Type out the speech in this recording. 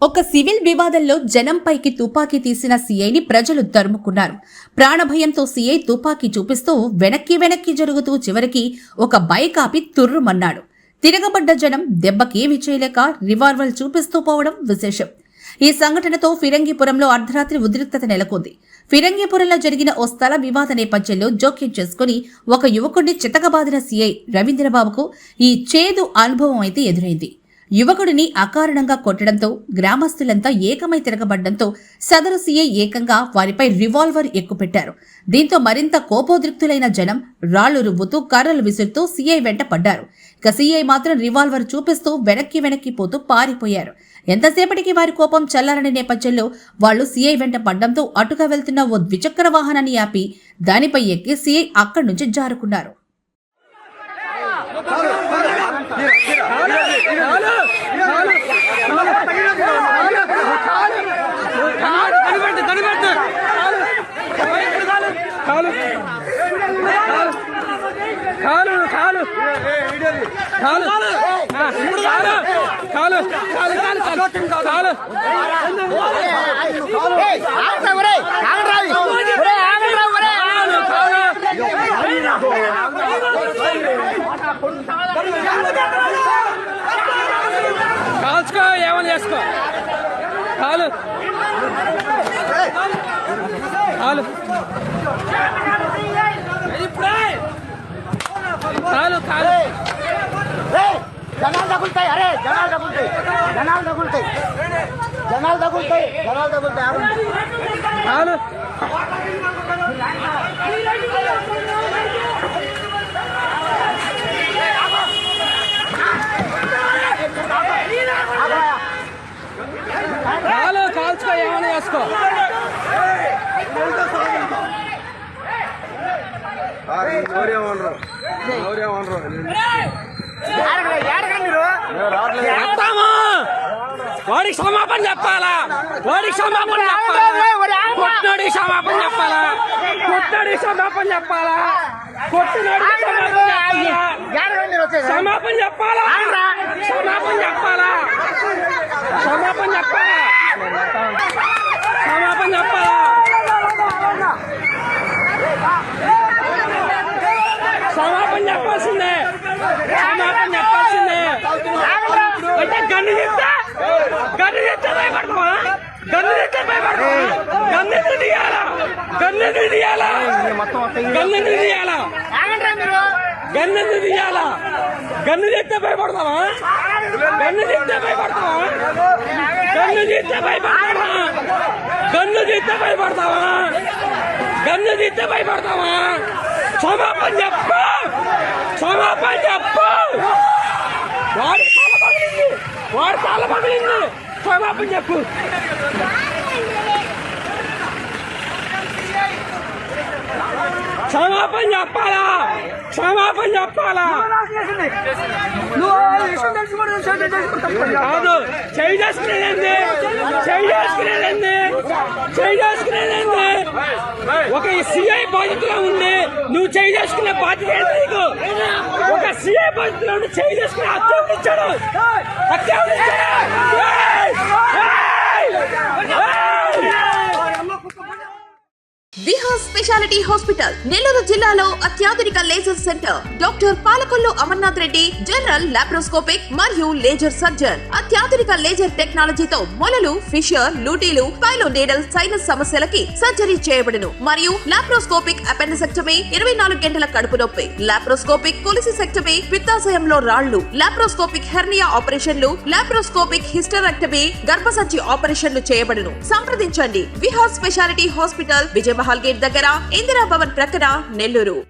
ఒక సివిల్ వివాదంలో జనంపైకి తుపాకీ తీసిన సీఐని ప్రజలు తరుముకున్నారు. ప్రాణభయంతో సీఐ తుపాకీ చూపిస్తూ వెనక్కి జరుగుతూ చివరికి ఒక బైక్ ఆపి తుర్రుమన్నాడు. తిరగబడ్డ జనం దెబ్బకేమీ చేయలేక రివాల్వర్ చూపిస్తూ పోవడం విశేషం. ఈ సంఘటనతో ఫిరంగిపురంలో అర్ధరాత్రి ఉద్రిక్తత నెలకొంది. ఫిరంగిపురంలో జరిగిన ఓ స్థల వివాద నేపథ్యంలో జోక్యం చేసుకుని ఒక యువకుడిని చితకబాదిన సీఐ రవీంద్రబాబుకు ఈ చేదు అనుభవం అయితే ఎదురైంది. యువకుడిని అకారణంగా కొట్టడంతో గ్రామస్తులంతా ఏకమై తిరగబడ్డంతో సదరు సీఐ ఏకంగా వారిపై రివాల్వర్ ఎక్కుపెట్టారు. దీంతో మరింత కోపోద్రిక్తులైన జనం రాళ్లు రువ్వుతూ కర్రలు విసురుతూ సీఐ వెంట పడ్డారు. ఇక సీఐ మాత్రం రివాల్వర్ చూపిస్తూ వెనక్కి పోతూ పారిపోయారు. ఎంతసేపటికి వారి కోపం చల్లారని నేపథ్యంలో వాళ్లు సీఐ వెంట పడ్డంతో అటుగా వెళ్తున్న ఓ ద్విచక్ర వాహనాన్ని ఆపి దానిపై ఎక్కి సీఐ అక్కడి నుంచి జారుకున్నారు. కాల్చుకో ఏమని చేసుకో కాలు కాలు కాలు కాలు జనాలు తగులుతాయి. అరే జనాలు తగులుతాయి. కాలు కాలు కాల్చుకో ఏమని చేసుకో వాడికి క్షమాపణ చెప్పాలా? కొట్టినోడికి క్షమాపణ చెప్పాలా? క్షమాపణ చెప్పాలా? చెప్పాల్సిందే. అంటే గన్ను చెప్తే భయపడతావా? గన్ను తీయాలా? గన్ను చెప్తే భయపడతావా? క్షమాపణ చెప్పు. వాడు తల పగిలింది. క్షమాపణ చెప్పు. క్షమాపణ చెప్పాలా? కాదు చేయి చేసుకునేది. ఒక సిఐ బాధ్యతగా ఉంది. నువ్వు చేయి చేసుకునే బాధ్యత ఏంటి నీకు? ఒక సిఐ బాధ్యతలో ఉండి చేయి చేసుకునే హత్య ఇచ్చాడు. విహాస్ స్పెషాలిటీ హాస్పిటల్ నెల్లూరు జిల్లాలో అత్యాధునిక laser centre. Doctor Palakollu Amarnath Reddy general laparoscopic మరియు లేజర్ సర్జన్. అత్యాధునిక లేజర్ టెక్నాలజీతో మొలలు, ఫిషర్, లూటీలు, పైలో నీడల్, సైనస్ సమస్యలకి సర్జరీ చేయబడును. మరియు లాప్రోస్కోపిక్ అపెండిసెక్టమీ, 24 గంటల కడుపు నొప్పి, లాప్రోస్కోపిక్ కొలిసిసెక్టమీ, పిత్తాశయంలో రాళ్లు, లాప్రోస్కోపిక్ హెర్నియా ఆపరేషన్లు, లాప్రోస్కోపిక్ హిస్టరెక్టమీ, గర్భసంచి ఆపరేషన్లు చేయబడును. సంప్రదించండి. Vihas speciality hospital, Vijaya Mahal gate దగ్గర, ఇందిరా భవన్ ప్రక్కన, నెల్లూరు.